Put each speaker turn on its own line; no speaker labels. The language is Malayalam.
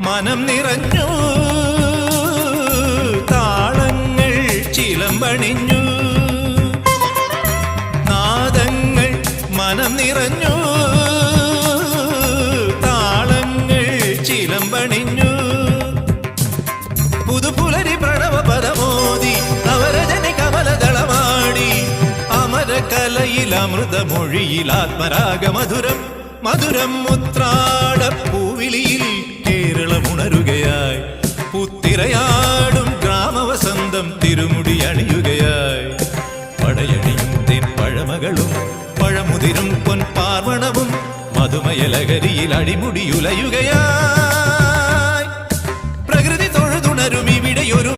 മനം നിറഞ്ഞു താളങ്ങൾ ചിലമ്പണിഞ്ഞു നാദങ്ങൾ മനം നിറഞ്ഞു താളങ്ങൾ ചിലമ്പണിഞ്ഞു പുതുപുലരി പ്രണവ പദമോദി നവരജനി കമലദളമാടി അമരകലയിൽ അമൃതമൊഴിയിൽ ആത്മരാഗമധുരം മധുരം മുത്രാടപ്പൂവിളിയിൽ കേരളമുണരുകയായി പുത്തിരയാടും ഗ്രാമവസന്തം തിരുമുടി അണിയുകയായി പടയണിയും തെൻ പഴമകളും പഴമുതിരും പൊൻപാർവണവും മധുമയലഹരിയിൽ അടിമുടിയുലയുകയായി പ്രകൃതി തൊഴുതുണരും ഇവിടെയൊരു